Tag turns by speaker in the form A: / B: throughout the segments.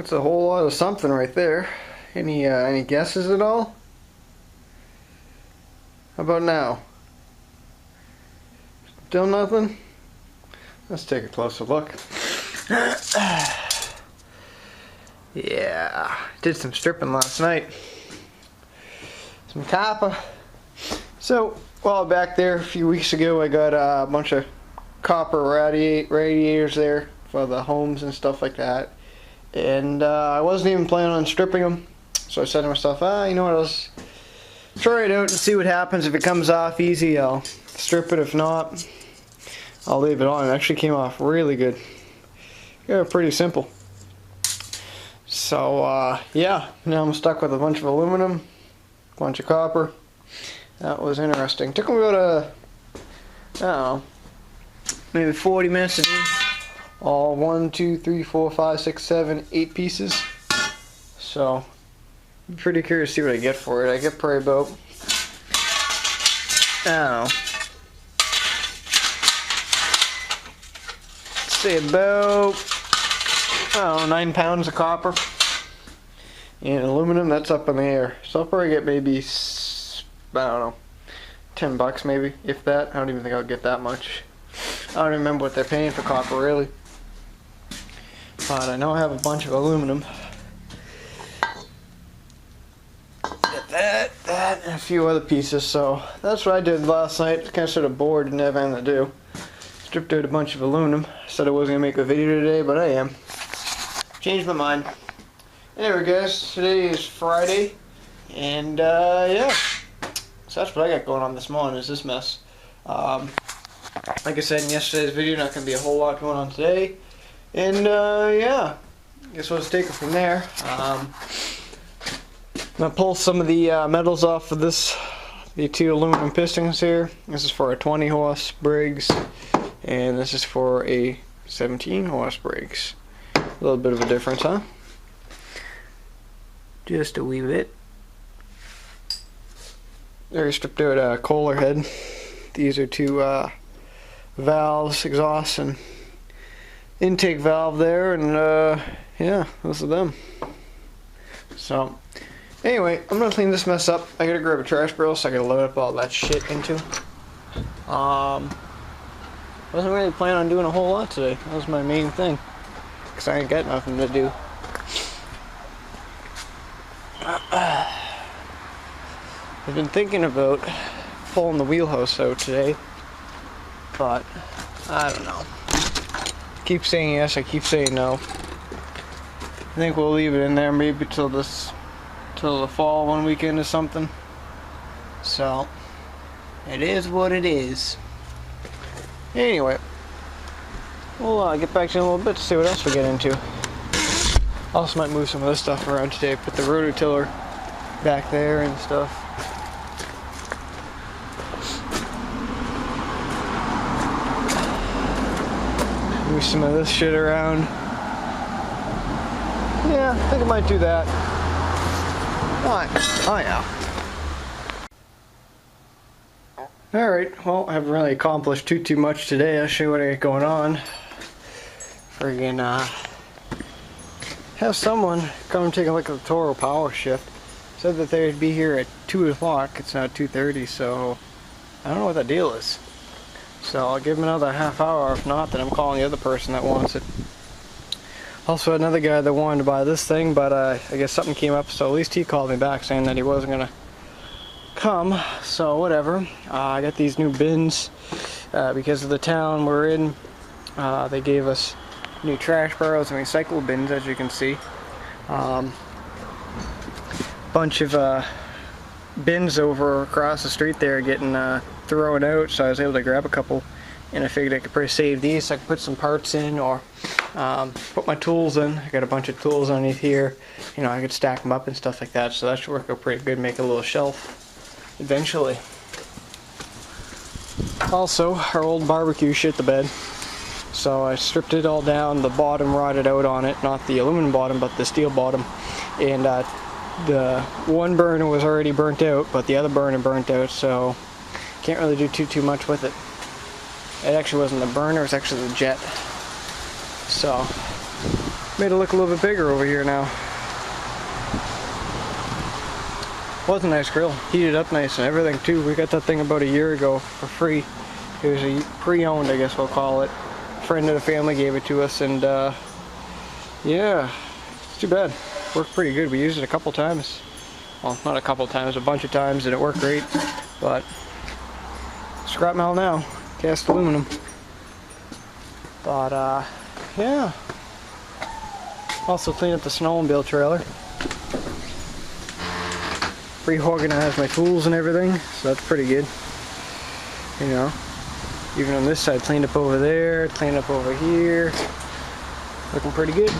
A: That's a whole lot of something right there. Any guesses at all? How about now? Still nothing? Let's take a closer look. Yeah, did some stripping last night. Some copper. So, while back there a few weeks ago, I got a bunch of copper radiators there for the homes and stuff like that. And I wasn't even planning on stripping them. So I said to myself, you know what, let's try it out and see what happens. If it comes off easy, I'll strip it. If not, I'll leave it on. It actually came off really good. Yeah, pretty simple. So, yeah, now I'm stuck with a bunch of aluminum, a bunch of copper. That was interesting. Took me about I don't know, maybe 40 minutes to do all 1, 2, 3, 4, 5, 6, 7, 8 pieces. So, I'm pretty curious to see what I get for it. I get probably about, I don't know, let's say about, I don't know, 9 pounds of copper. And aluminum, that's up in the air. So I'll probably get maybe, I don't know, $10 maybe, if that. I don't even think I'll get that much. I don't remember what they're paying for copper, really. But I know I have a bunch of aluminum. Get that, and a few other pieces. So that's what I did last night. Kind of sort of bored, didn't have anything to do. Stripped out a bunch of aluminum. Said I wasn't going to make a video today, but I am. Changed my mind. Anyway guys, today is Friday. And yeah. So that's what I got going on this morning, is this mess. Like I said in yesterday's video, not going to be a whole lot going on today. And yeah, guess we'll just take it from there. I'm going to pull some of the metals off of the 2 aluminum pistons here. This is for a 20 horse Briggs, and this is for a 17 horse Briggs. A little bit of a difference, huh? Just a wee bit. There, we stripped out a Kohler head. These are 2 valves, exhaust and intake valve there, and yeah, those are them. So anyway, I'm gonna clean this mess up. I gotta grab a trash barrel so I can load up all that shit into. Wasn't really planning on doing a whole lot today. That was my main thing, because I ain't got nothing to do. I've been thinking about pulling the wheelhouse out today, but I don't know. I keep saying yes, I keep saying no. I think we'll leave it in there maybe till the fall one weekend or something. So it is what it is. Anyway, we'll get back to you in a little bit to see what else we get into. Also might move some of this stuff around today. Put the rototiller back there and stuff. Move some of this shit around. Yeah, I think I might do that. Oh yeah. Alright, well, I haven't really accomplished too much today. I'll show you what I got going on. Friggin' have someone come and take a look at the Toro power shift. Said that they'd be here at 2 o'clock. It's now 2:30, so I don't know what the deal is. So I'll give them another half hour. If not, then I'm calling the other person that wants it. Also, another guy that wanted to buy this thing, but I guess something came up, so at least he called me back saying that he wasn't going to come. So whatever. I got these new bins because of the town we're in. They gave us new trash barrels and recycle bins, as you can see. Bunch of bins over across the street there getting thrown out, so I was able to grab a couple, and I figured I could probably save these so I could put some parts in, or put my tools in. I got a bunch of tools underneath here, you know, I could stack them up and stuff like that, so that should work out pretty good, make a little shelf eventually. Also, our old barbecue shit the bed. So I stripped it all down, the bottom rotted out on it, not the aluminum bottom, but the steel bottom. And the one burner was already burnt out, but the other burner burnt out, so can't really do too much with it. It actually wasn't the burner, it was actually the jet. So, made it look a little bit bigger over here now. Was a nice grill, heated up nice and everything too. We got that thing about a year ago for free. It was a pre-owned, I guess we'll call it. A friend of the family gave it to us, and yeah, it's too bad. Worked pretty good. We used it a couple times. Well, not a couple times, a bunch of times, and it worked great. But scrap metal now, cast aluminum. But yeah. Also cleaned up the snowmobile trailer. Reorganized my tools and everything, so that's pretty good. You know, even on this side, cleaned up over there, cleaned up over here. Looking pretty good.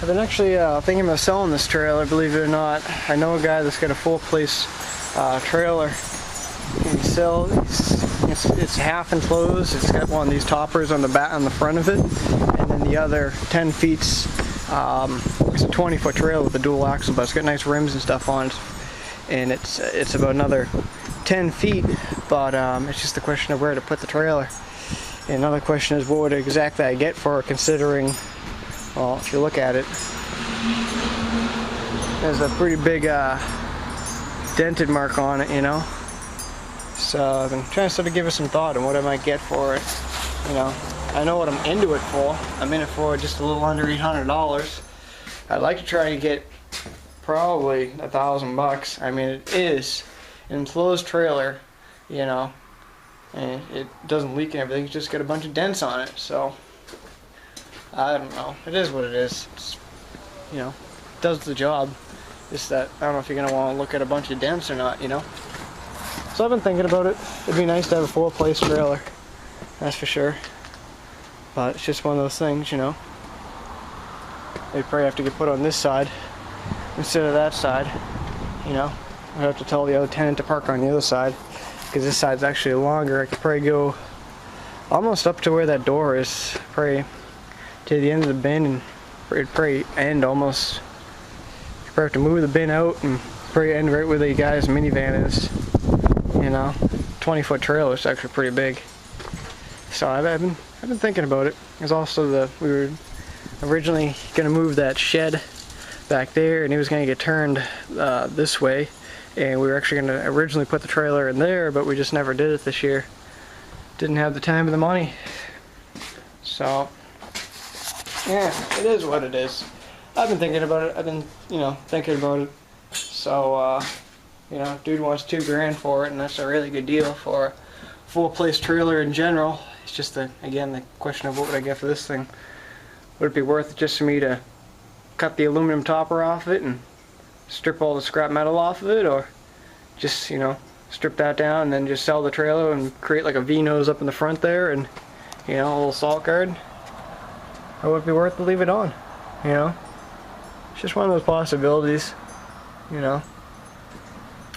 A: I've been actually thinking about selling this trailer, believe it or not. I know a guy that's got a full place trailer. He sells. It's half enclosed. It's got one of these toppers on the back, on the front of it, and then the other 10 feet's it's a 20-foot trailer with a dual axle, but it's got nice rims and stuff on it, and it's about another 10 feet. But it's just a question of where to put the trailer. And another question is what would exactly I get for it, considering, well, if you look at it, there's a pretty big dented mark on it, you know. So I've been trying to sort of give it some thought on what I might get for it. You know, I know what I'm into it for. I'm in it for just a little under $800. I'd like to try to get probably $1,000. I mean, it is an enclosed trailer, you know, and it doesn't leak and everything. It's just got a bunch of dents on it. So I don't know. It is what it is. It's, you know, it does the job. Just that I don't know if you're gonna want to look at a bunch of dents or not, you know. So I've been thinking about it. It'd be nice to have a full place trailer, that's for sure. But it's just one of those things, you know. They'd probably have to get put on this side instead of that side, you know. I'd have to tell the other tenant to park on the other side, because this side's actually longer. I could probably go almost up to where that door is, probably to the end of the bin, and it'd probably end almost. You probably have to move the bin out and probably end right where the guy's minivan is. You know, 20-foot trailer is actually pretty big. So I've been thinking about it. There's also we were originally gonna move that shed back there, and it was gonna get turned this way, and we were actually gonna originally put the trailer in there, but we just never did it this year. Didn't have the time or the money. So yeah, it is what it is. I've been thinking about it. I've been, you know, thinking about it. So you know, dude wants $2 grand for it, and that's a really good deal for a full place trailer in general. It's just again, the question of what would I get for this thing. Would it be worth it just for me to cut the aluminum topper off it and strip all the scrap metal off of it, or just, you know, strip that down and then just sell the trailer and create like a V-nose up in the front there, and, you know, a little salt guard? Or would it be worth to leave it on? You know, it's just one of those possibilities, you know.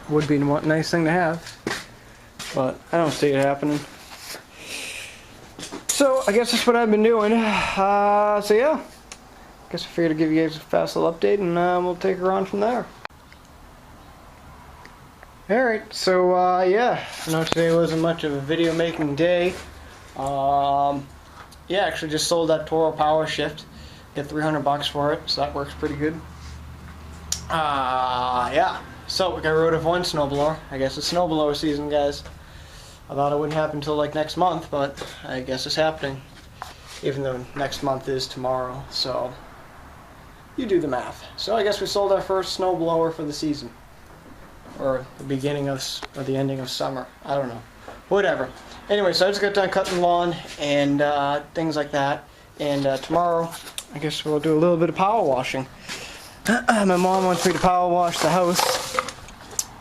A: Would be a nice thing to have, but I don't see it happening. So I guess that's what I've been doing. So yeah, I guess I figured to give you guys a fast little update, and we'll take her on from there. Alright, so yeah, I know today wasn't much of a video making day. Yeah, actually just sold that Toro Power Shift. Get $300 for it, so that works pretty good. Yeah. So we got rid of one snowblower. I guess it's snowblower season, guys. I thought it wouldn't happen until like next month, but I guess it's happening. Even though next month is tomorrow, so you do the math. So I guess we sold our first snowblower for the season, or the beginning of, or the ending of summer. I don't know. Whatever. Anyway, so I just got done cutting lawn and things like that. And tomorrow, I guess we'll do a little bit of power washing. My mom wants me to power wash the house.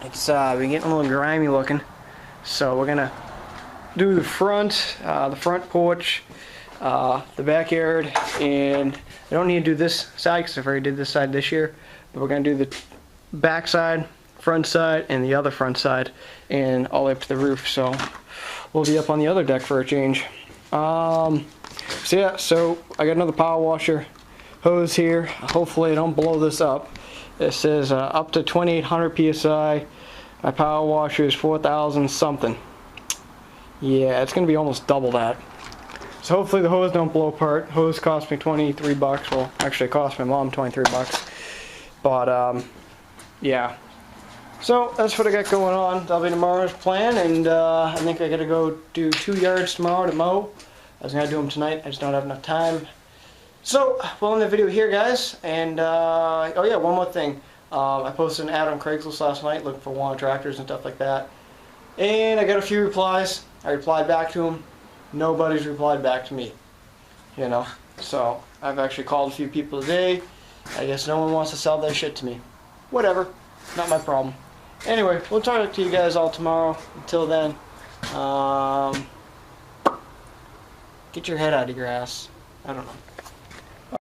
A: It's been getting a little grimy looking, so we're gonna do the front porch, the backyard, and I don't need to do this side because I've already did this side this year, but we're gonna do the back side, front side, and the other front side, and all the way up to the roof. So we'll be up on the other deck for a change. So yeah, so I got another power washer hose here. Hopefully I don't blow this up. It says up to 2800 psi. My power washer is 4000 something. Yeah, it's gonna be almost double that. So hopefully the hose don't blow apart. Hose cost me 23 bucks. Well, actually it cost my mom 23 bucks. But yeah. So that's what I got going on. That'll be tomorrow's plan, and I think I gotta go do 2 yards tomorrow to mow. I was gonna do them tonight, I just don't have enough time. So we'll end the video here, guys. And oh yeah, one more thing. I posted an ad on Craigslist last night looking for wanted tractors and stuff like that. And I got a few replies. I replied back to them. Nobody's replied back to me. You know, so I've actually called a few people today. I guess no one wants to sell their shit to me. Whatever, not my problem. Anyway, we'll talk to you guys all tomorrow. Until then, get your head out of your ass. I don't know.